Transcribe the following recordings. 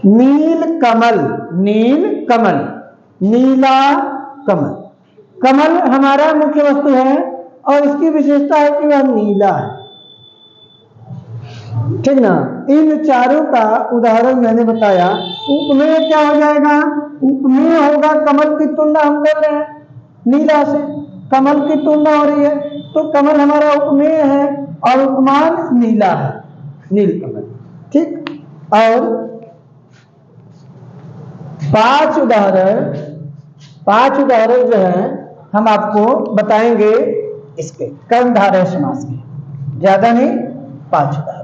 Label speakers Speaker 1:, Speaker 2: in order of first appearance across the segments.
Speaker 1: नील कमल, नील कमल, नीला कमल। कमल हमारा मुख्य वस्तु है और इसकी विशेषता है कि वह नीला है, ठीक ना। इन चारों का उदाहरण मैंने बताया। उपमेय क्या हो जाएगा? उपमेय होगा, कमल की तुलना हम कर रहे हैं नीला से, कमल की तुलना हो रही है तो कमल हमारा उपमेय है और उपमान नीला है, नील कमल, ठीक। और 5 उदाहरण जो है हम आपको बताएंगे इसके कर्मधारय समास के, ज्यादा नहीं, 5 उदाहरण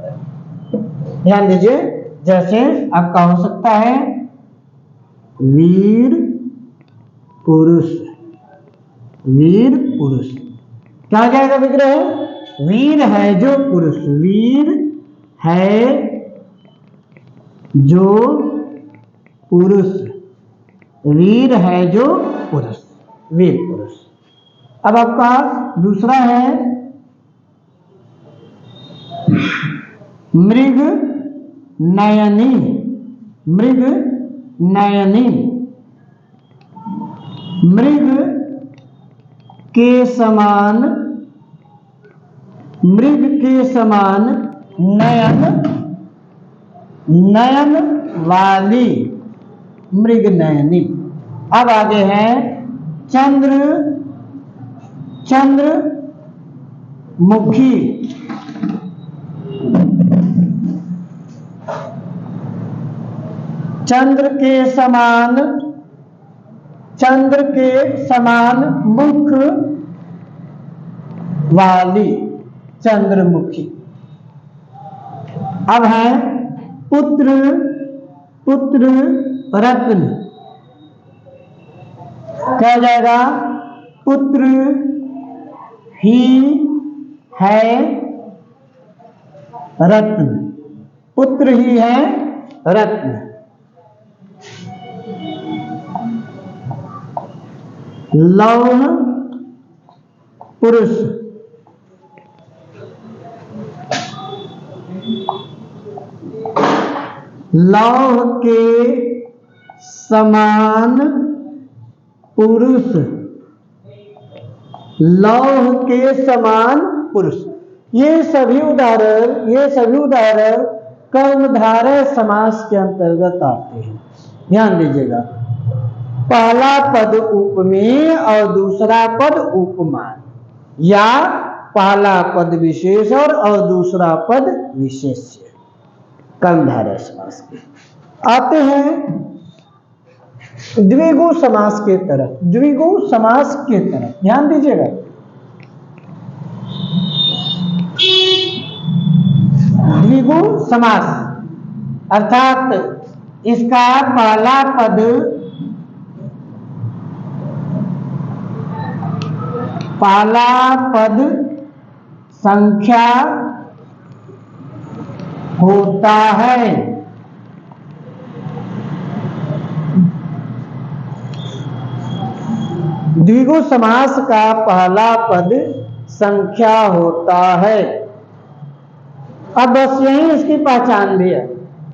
Speaker 1: ध्यान दीजिए। जैसे आपका हो सकता है वीर पुरुष, वीर पुरुष क्या हो जाएगा विग्रह? वीर है जो पुरुष, वीर है जो पुरुष, वीर है जो पुरुष, वीर पुरुष। अब आपका दूसरा है मृग नयनी, मृग नयनी, मृग के समान, मृग के समान नयन, नयन वाली, मृग नयनी। अब आगे है चंद्र, चंद्रमुखी, चंद्र के समान, चंद्र के समान मुख वाली, चंद्रमुखी। अब है पुत्र, पुत्र रत्न, क्या हो जाएगा? पुत्र ही है रत्न, पुत्र ही है रत्न। लौह पुरुष, लौह के समान पुरुष, लौह के समान पुरुष। ये सभी उदाहरण कर्मधारय समास के अंतर्गत आते हैं, ध्यान दीजिएगा। पहला पद उपमेय और दूसरा पद उपमान, या पहला पद विशेषण और दूसरा पद विशेष्य, कर्मधारय समास के। आते हैं द्विगु समास के तरफ, द्विगु समास के तरफ ध्यान दीजिएगा। द्विगु समास अर्थात इसका पहला पद, पहला पद संख्या होता है, द्विगु समास का पहला पद संख्या होता है। अब बस यही इसकी पहचान भी है,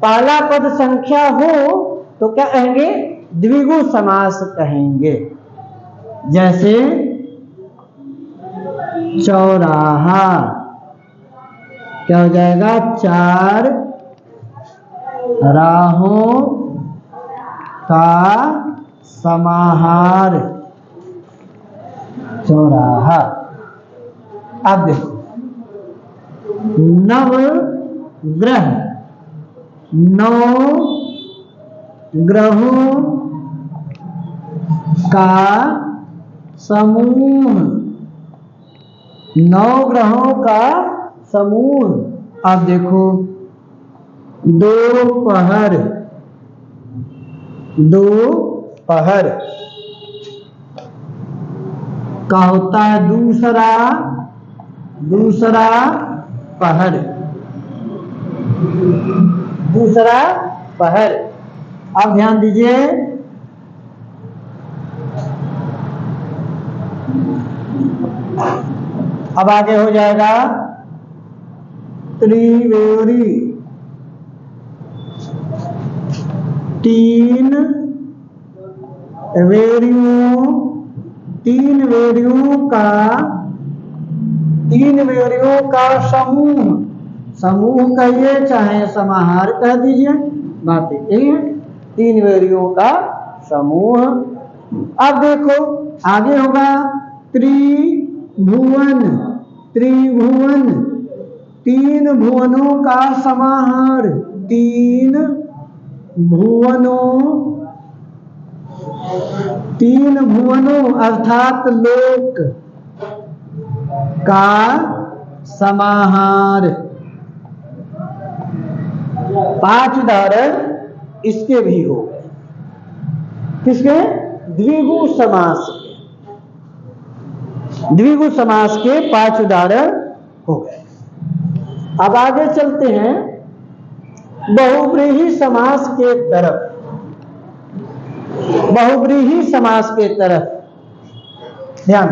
Speaker 1: पहला पद संख्या हो तो क्या कहेंगे? द्विगु समास कहेंगे। जैसे चौराहा, क्या हो जाएगा? 4 राहों का समाहार, चौराहा। अब देखो नवग्रह, 9 ग्रहों का समूह, 9 ग्रहों का समूह। अब देखो दोपहर, दोपहर का होता है दूसरा, दूसरा पहर, दूसरा पहर। अब ध्यान दीजिए, अब आगे हो जाएगा त्रिवेणी, तीन वेरियों का समूह, समूह कहिए चाहे समाहार कह दीजिए, बात यही है, तीन वेरियों का समूह। अब देखो आगे होगा त्रिभुवन, त्रिभुवन तीन भुवनों का समाहार, तीन भुवनों अर्थात लोक का समाहार। 5 उदाहरण इसके भी हो गए, किसके? द्विगु समास के, द्विगु समास के 5 उदाहरण हो गए। अब आगे चलते हैं बहुव्रीहि समास के तरफ, बहुव्रीहि समास के तरफ। ध्यान,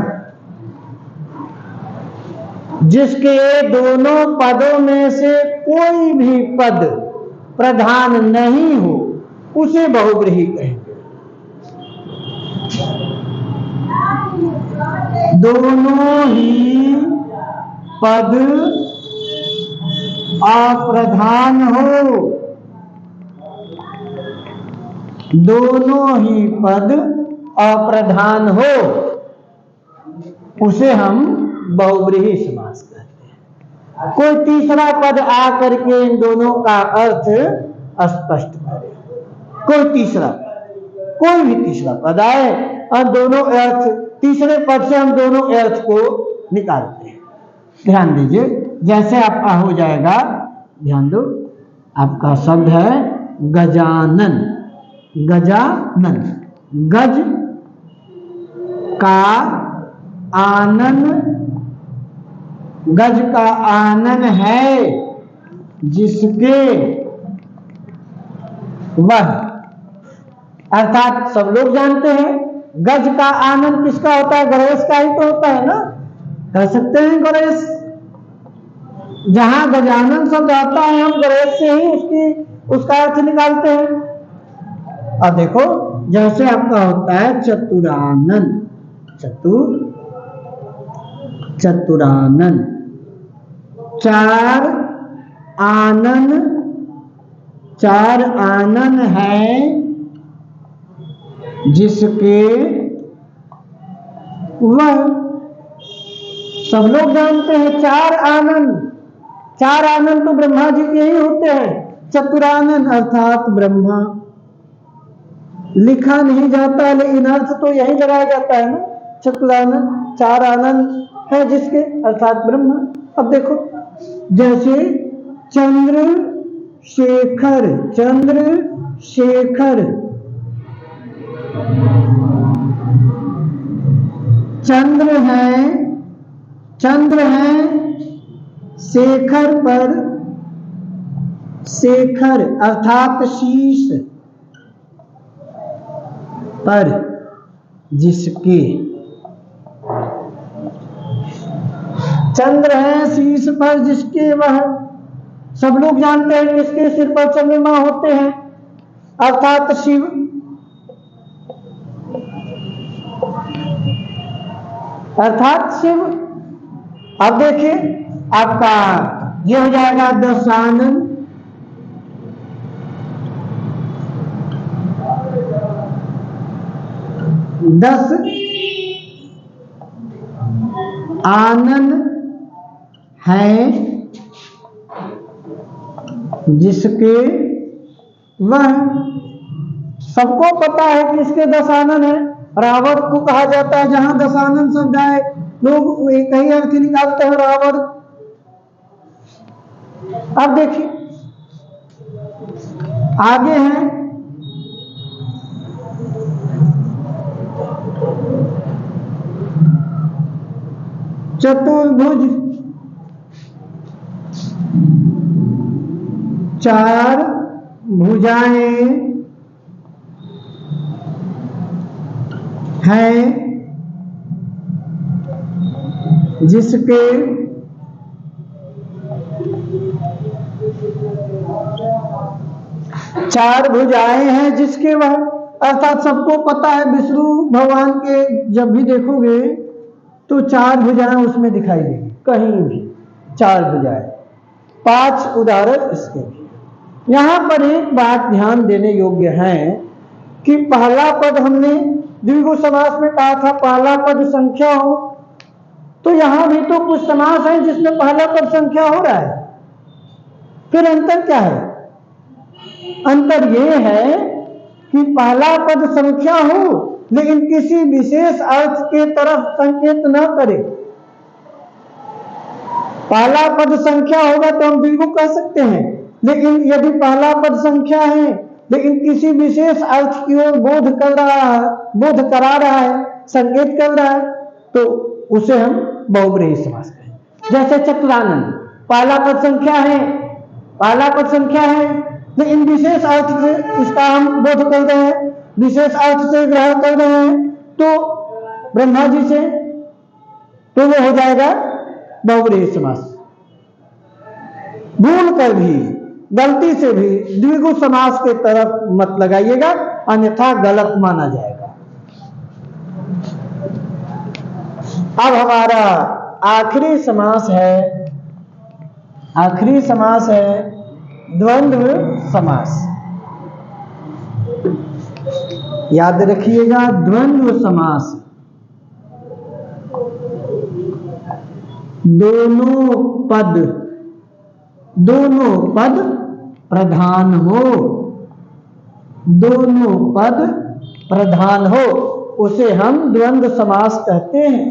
Speaker 1: जिसके दोनों पदों में से कोई भी पद प्रधान नहीं हो उसे बहुव्रीहि कहेंगे। दोनों ही पद अप्रधान हो, दोनों ही पद अप्रधान हो उसे हम बहुव्रीहि समास कहते हैं। कोई तीसरा पद आकर के इन दोनों का अर्थ स्पष्ट करे, कोई तीसरा, कोई भी तीसरा पद आए और दोनों अर्थ, तीसरे पद से हम दोनों अर्थ को निकालते हैं। ध्यान दीजिए, जैसे आपका हो जाएगा, ध्यान दो, आपका शब्द है गजानन, गजानन, गज का आनन, गज का आनन है जिसके वह, अर्थात सब लोग जानते हैं गज का आनंद किसका होता है? गणेश का ही तो होता है ना, कह सकते हैं गणेश। जहां गजानन शब्द आता है हम गणेश से ही उसका अर्थ निकालते हैं। अब देखो, जैसे आपका होता है चतुरानन, चतुरानन, चार आनन है जिसके वह, सब लोग जानते हैं चार आनंद तो ब्रह्मा जी के ही होते हैं। चतुरानन अर्थात ब्रह्मा, लिखा नहीं जाता लेकिन अर्थ तो यही लगाया जाता है ना, चतुरानन, 4 आनंद है जिसके, अर्थात ब्रह्मा। अब देखो, जैसे चंद्रशेखर, चंद्रशेखर, चंद्र है शेखर पर, शेखर अर्थात शीश पर जिसके, चंद्र है शीश पर जिसके वह, सब लोग जानते हैं किसके सिर पर चंद्रमा होते हैं, अर्थात शिव। अर्थात शिव। अब देखिए आपका ये हो जाएगा दशानन, दस आनन है जिसके वह, सबको पता है कि इसके 10 आनन है। रावण को कहा जाता है, जहां 10 आनन शब्द आए लोग एक ही अर्थ निकालते हैं, रावण। अब देखिए आगे है चतुर्भुज, 4 भुजाएं हैं जिसके चार भुजाएं हैं जिसके वह, अर्थात सबको पता है विष्णु भगवान के जब भी देखोगे तो चार भुजाएं उसमें दिखाई देगी, कहीं भी चार भुजाएं। पांच उदाहरण इसके भी। यहां पर एक बात ध्यान देने योग्य है कि पहला पद हमने द्विगु समास में कहा था पहला पद संख्या हो, तो यहां भी तो कुछ समास है जिसमें पहला पद संख्या हो रहा है। फिर अंतर क्या है? अंतर यह है कि पहला पद संख्या हो लेकिन किसी विशेष अर्थ के तरफ संकेत न करे। पहला पद संख्या होगा तो हम द्विगु कह सकते हैं, लेकिन यदि पहला पद संख्या है लेकिन किसी विशेष अर्थ की ओर बोध करा रहा है, संकेत कर रहा है, तो उसे हम बहुब्रीहि समास कहें। जैसे चतुरानन पहला पद संख्या है, पहला पद संख्या है लेकिन विशेष अर्थ से इसका हम बोध कर रहे हैं, विशेष अर्थ से ग्रहण कर रहे हैं तो ब्रह्मा जी से, तो वो हो जाएगा बहुब्रीहि समास। भूल कर भी गलती से भी द्विगु समास के तरफ मत लगाइएगा, अन्यथा गलत माना जाएगा। अब हमारा आखिरी समास है द्वंद्व समास। याद रखिएगा, द्वंद्व समास दोनों पद प्रधान हो, दोनों पद प्रधान हो उसे हम द्वंद्व समास कहते हैं।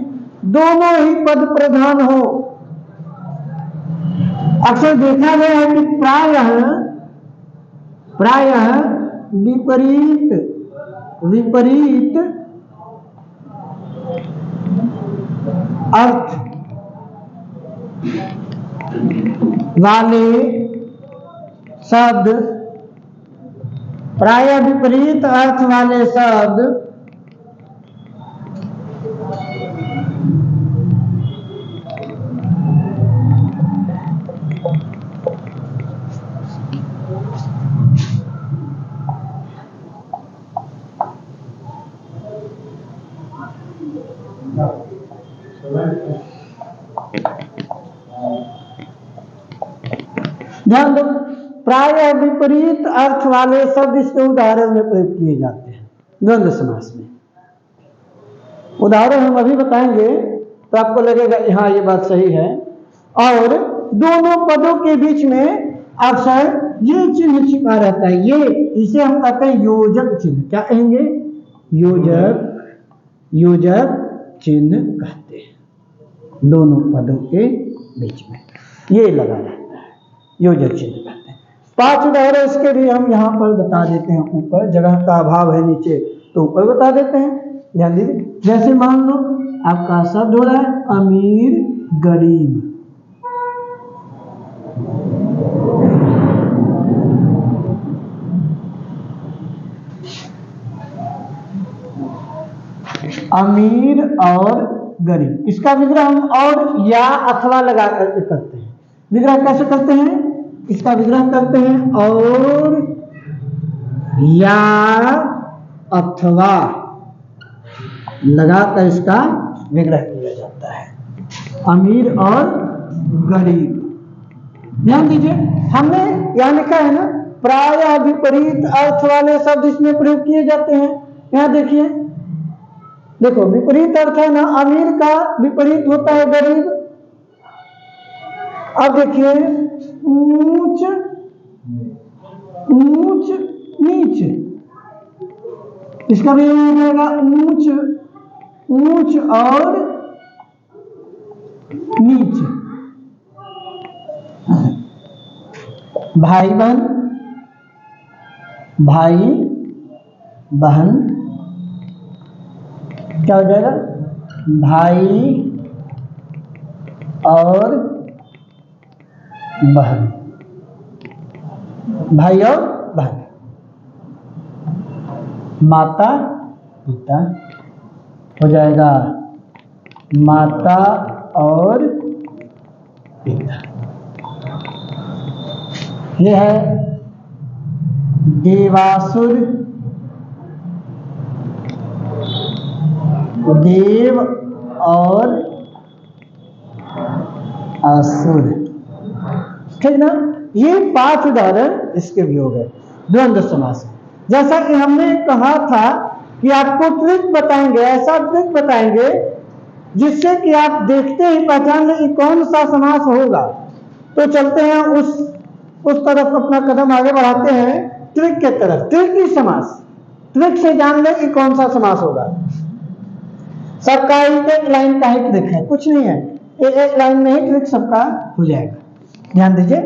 Speaker 1: दोनों ही पद प्रधान हो। अक्सर देखा गया है कि प्रायः विपरीत अर्थ वाले शब्द, प्रायः विपरीत अर्थ वाले शब्द ध्यान दो, प्रायः विपरीत अर्थ वाले शब्द इसके उदाहरण में प्रयोग किए जाते हैं द्वंद्व समास में। उदाहरण हम अभी बताएंगे तो आपको लगेगा हाँ ये बात सही है। और दोनों पदों के बीच में अक्सर ये चिन्ह छिपा रहता है, ये इसे हम कहते हैं योजक चिन्ह। क्या कहेंगे? योजक चिन्ह कहते हैं। दोनों पदों के बीच में ये लगा रहता है, योजक चिन्ह कहते हैं। पांच उदाहरण इसके भी हम यहाँ पर बता देते हैं। ऊपर जगह का अभाव है, नीचे तो ऊपर बता देते हैं, ध्यान दीजिए। जैसे मान लो आपका शब्द हो रहा है अमीर गरीब, अमीर और गरीब। इसका विग्रह हम और या अथवा लगा करके करते हैं। विग्रह कैसे करते हैं? इसका विग्रह करते हैं और या अथवा लगाकर इसका विग्रह किया जाता है, अमीर और गरीब। ध्यान दीजिए, हमने यहां लिखा है ना प्रायः विपरीत अर्थ वाले शब्द इसमें प्रयोग किए जाते हैं। यहां देखिए, देखो विपरीत अर्थ है ना, अमीर का विपरीत होता है गरीब। अब देखिए ऊंच नीच, इसका भी हो जाएगा ऊंच और नीच। भाई बहन क्या हो जाएगा? भाई और बहन, भाई और बहन। माता पिता हो जाएगा माता और पिता। यह है देवासुर, देव और असुर। ठीक ना, ये 5 उदाहरण इसके भी हो गए द्वंद्व समास। जैसा कि हमने कहा था कि आपको ट्रिक बताएंगे, ऐसा ट्रिक बताएंगे जिससे कि आप देखते ही पहचान लें कि कौन सा समास होगा। तो चलते हैं उस तरफ अपना कदम आगे बढ़ाते हैं, ट्रिक के तरफ। ट्रिक ही समास, ट्रिक से जान लें कि कौन सा समास होगा। सबका एक लाइन का ही ट्रिक है, कुछ नहीं है, एक लाइन में ही ट्रिक सबका हो जाएगा। ध्यान दीजिए,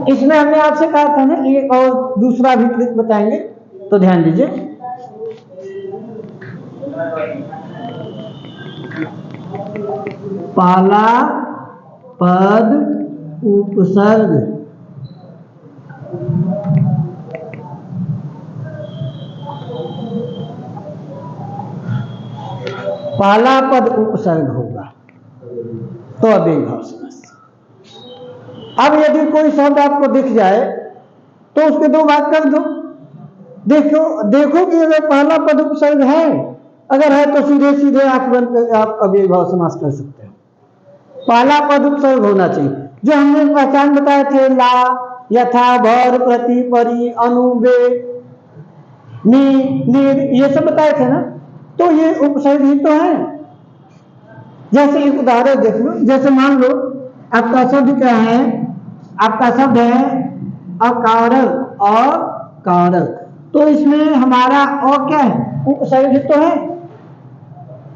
Speaker 1: इसमें हमने आपसे कहा था ना एक और दूसरा भी ट्रिक बताएंगे, तो ध्यान दीजिए। पहला पद उपसर्ग, पहला पद उपसर्ग होगा तो अव्ययीभाव समास। अब यदि कोई शब्द आपको दिख जाए तो उसके 2 भाग कर दो। देखो कि अगर पहला पद उपसर्ग है, अगर है तो सीधे सीधे आंख बंद कर आप अव्ययीभाव समास कर सकते हो। पहला पद उपसर्ग होना चाहिए, जो हमने पहचान बताए थे, ला, यथा, भर, प्रति, परि, अनु, वे, नि, निर, ये सब बताए थे ना, तो ये उपसर्ग ही तो है। जैसे एक उदाहरण देख लो, जैसे मान लो आपका शब्द क्या है, आपका शब्द है अकारक, अकारक, तो इसमें हमारा अ क्या है, उपसर्ग ही तो है,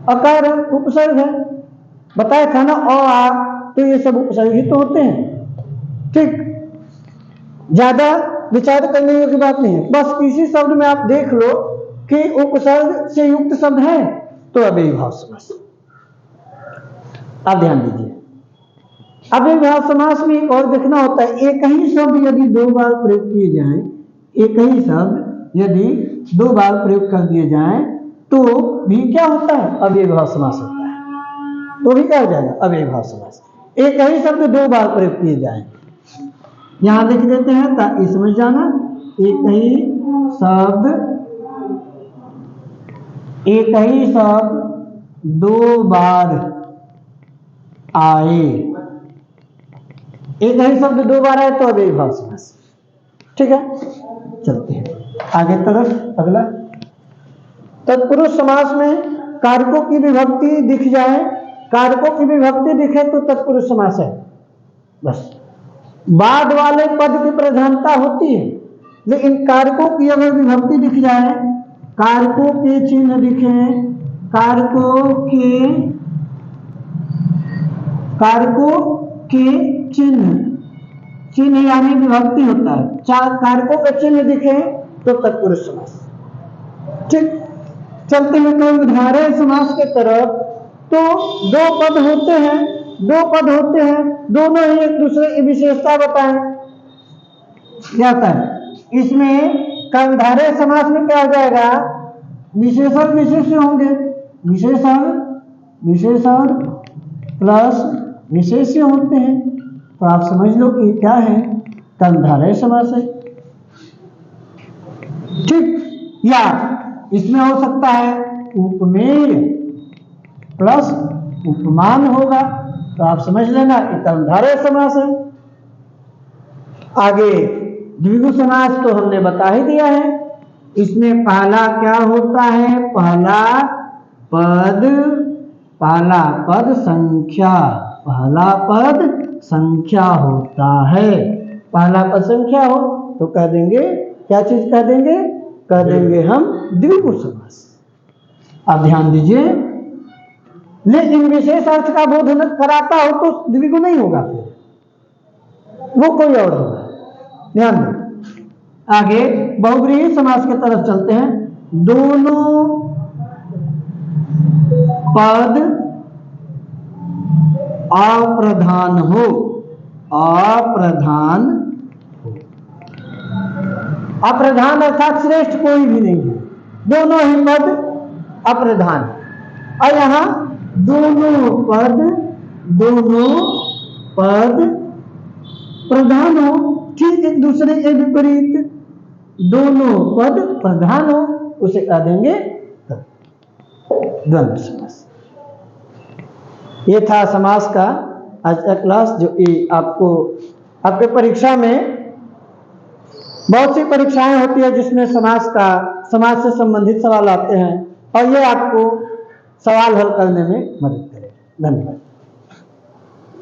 Speaker 1: अकारक उपसर्ग है, बताया था ना, आ, तो ये सब उपसर्ग ही तो होते हैं। ठीक, ज्यादा विचार करने की बात नहीं है, बस किसी शब्द में आप देख लो कि उपसर्ग से युक्त शब्द है तो अव्ययीभाव समास। आप ध्यान दीजिए, अव्ययीभाव समास में एक और देखना होता है, एक ही शब्द यदि 2 बार प्रयोग किए जाएं, एक ही शब्द यदि 2 बार प्रयोग कर दिए जाएं तो भी क्या होता है, अव्ययीभाव समास होता है। तो भी क्या हो जाएगा, अव्ययीभाव समास। एक ही शब्द 2 बार प्रयोग किए जाएं, यहां लिख देते हैं ताकि समझ जाना, एक ही शब्द 2 बार आए, एक ही शब्द 2 बार आए तो अव्ययीभाव समास। ठीक है, चलते हैं आगे तरफ। अगला तत्पुरुष समास में कारकों की विभक्ति दिख जाए, कारकों की विभक्ति दिखे तो तत्पुरुष समास है। बस बाद वाले पद की प्रधानता होती है, लेकिन कारकों की अगर विभक्ति दिख जाए, कारकों के चिन्ह दिखे, कारकों के चिन्ह यानी विभक्ति होता है, 4 कारकों के चिन्ह दिखे तो तत्पुरुष समास। ठीक, चलते हैं तो उदाहरण समास के तरफ। तो 2 पद होते हैं, दोनों ही एक दूसरे की विशेषता बताएं, क्या होता है इसमें। कर्मधारय समास में क्या हो जाएगा, विशेषण विशेष्य होंगे, विशेषण प्लस विशेष्य होते हैं, तो आप समझ लो कि क्या है, कर्मधारय समास है। ठीक, या इसमें हो सकता है उपमेय प्लस उपमान होगा, तो आप समझ लेना कि कर्मधारय समास है। आगे द्विगु समास तो हमने बता ही दिया है, इसमें पहला क्या होता है, पहला पद संख्या होता है। पहला पद संख्या हो तो कह देंगे, क्या चीज कह देंगे, कह देंगे हम द्विगु समास। अब ध्यान दीजिए, लेकिन विशेष अर्थ का बोध कराता हो तो द्विगु नहीं होगा, फिर वो कोई और होगा। ध्यान दो, आगे बहुब्रीहि समास की तरफ चलते हैं। दोनों पद अप्रधान हो, अप्रधान अर्थात श्रेष्ठ कोई भी नहीं है, दोनों ही पद अप्रधान। और यहां दोनों पद प्रधान हो, ठीक एक दूसरे के विपरीत, दोनों पद प्रधान हो, उसे कह देंगे द्वंद्व समास। ये था समास का आज का क्लास, जो कि आपको आपके परीक्षा में बहुत सी परीक्षाएं होती है जिसमें समाज से संबंधित सवाल आते हैं, और ये आपको सवाल हल करने में मदद करेगा। धन्यवाद।